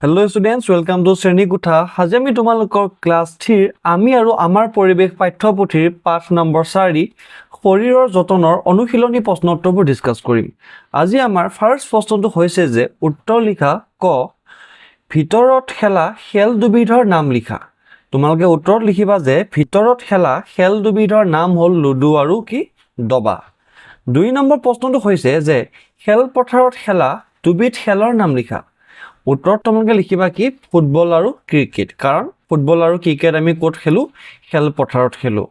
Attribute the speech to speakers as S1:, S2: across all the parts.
S1: Hello students, welcome to Srenikootha. আজি আমি তোমালোকৰ ক্লাস 3 আমি আৰু আমাৰ পৰিবেশ পাঠ্যপুথিৰ পাঠ নম্বৰ 4 শৰীৰৰ যতনৰ অনুশীলনী প্ৰশ্নোত্তৰবোৰ ডিসকাস কৰিম। আজি আমাৰ ফাৰ্স্ট প্ৰশ্নটো হৈছে যে উত্তৰ লিখা ক ভিতৰত খেলা খেল দুবিধৰ নাম লিখা। তোমালোকে উত্তৰত লিখিবা যে ভিতৰত খেলা খেল দুবিধৰ নাম হ'ল লুডু আৰু কি দবা। 2 নম্বৰ প্ৰশ্নটো হৈছে যে খেল পথাৰত খেলা দুবিধ খেলৰ নাম লিখা। উত্তৰত তোমালোকে লিখিবা কি ফুটবল আৰু ক্ৰিকেট, কাৰণ ফুটবল আৰু ক্ৰিকেট আমি ক'ত খেলো খেল পথাৰত খেলো।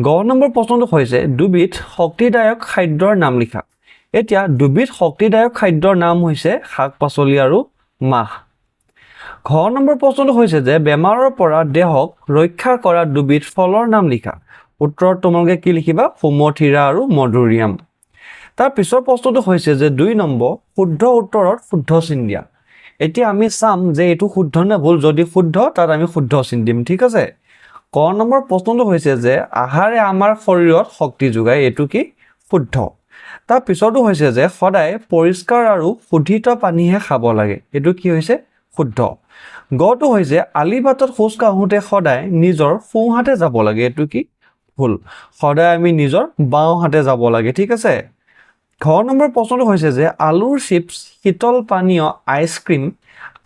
S1: গ নম্বৰ প্ৰশ্নটো হৈছে দুবিধ শক্তিদায়ক খাদ্যৰ নাম লিখা। এতিয়া দুবিধ শক্তিদায়ক খাদ্যৰ নাম হৈছে শাক-পাচলি আৰু মাহ। ঘ নম্বৰ প্ৰশ্নটো হৈছে যে বেমাৰৰ পৰা দেহক ৰক্ষা কৰা দুবিধ ফলৰ নাম লিখা। উত্তৰত তোমালোকে কি লিখিবা সুমথিৰা আৰু মধুৰিআম। তাৰ পিছৰ প্ৰশ্নটো হৈছে যে 2 নম্বৰ শুদ্ধ উত্তৰত শুদ্ধ চিন দিয়া। এতিয়া আমি চাম যে এটো শুদ্ধ নে ভুল, যদি শুদ্ধ তাত আমি শুদ্ধ চিন দিম, ঠিক আছে। ক নম্বৰ প্ৰশ্নটো হৈছে যে আহাৰে আমাৰ শৰীৰত শক্তি যোগায়, এটো কি শুদ্ধ। তাৰ পিছৰটো হৈছে যে সদায় পৰিষ্কাৰ আৰু শুদ্ধিত পানীহে খাব লাগে, এটো কি হৈছে শুদ্ধ। গটো হৈছে আলিবাটত খোজ কাঢ়োতে সদায় নিজৰ সোঁ হাতে যাব লাগে, এটো কি ভুল। সদায় আমি নিজৰ বাওঁ হাতে যাব লাগে, ঠিক আছে। ঘ নম্বৰ প্ৰশ্নটো হৈছে যে আলুৰ চিপছ, শীতল পানীয়, আইসক্ৰীম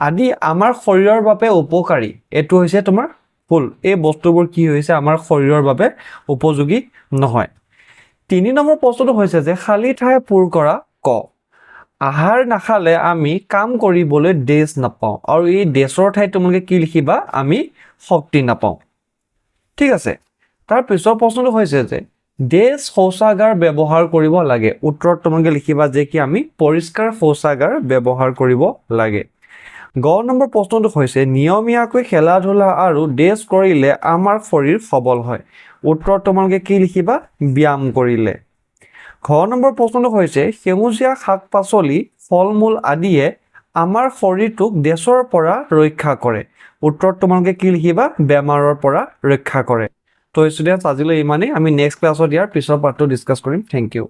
S1: আদি আমাৰ শৰীৰৰ বাবে উপকাৰী, এটো হৈছে তোমাৰ ভুল। এই বস্তুবোৰ কি হৈছে আমাৰ শৰীৰৰ বাবে উপযোগী নহয়। 3 নম্বৰ প্ৰশ্নটো হৈছে যে খালি ঠাই পূৰ কৰা ক। আহাৰ নাখালে আমি কাম কৰিবলৈ দেশ নাপাওঁ, আৰু এই দেশৰ ঠাইত তোমালোকে কি লিখিবা আমি শক্তি নাপাওঁ, ঠিক আছে। তাৰ পিছৰ প্ৰশ্নটো হৈছে যে দেশ শৌচাগাৰ ব্যৱহাৰ কৰিব লাগে। উত্তৰত তোমালোকে লিখিবা যে কি আমি পৰিষ্কাৰ শৌচাগাৰ ব্যৱহাৰ কৰিব লাগে। গ নম্বৰ প্ৰশ্নটো হৈছে নিয়মীয়াকৈ খেলা ধূলা আৰু দেশ কৰিলে আমাৰ শৰীৰ সবল হয়। উত্তৰত তোমালোকে কি লিখিবা ব্যায়াম কৰিলে। ঘ নম্বৰ প্ৰশ্নটো হৈছে সেউজীয়া শাক-পাচলি, ফল-মূল আদিয়ে আমাৰ শৰীৰটোক দেশৰ পৰা ৰক্ষা কৰে। উত্তৰত তোমালোকে কি লিখিবা বেমাৰৰ পৰা ৰক্ষা কৰে। তো ষ্টুডেন্টস আজিলৈ ইমানেই, আমি নেক্সট ক্লাছত ইয়াৰ পিছৰ পাৰ্টটো ডিসকাস কৰিম। Thank U.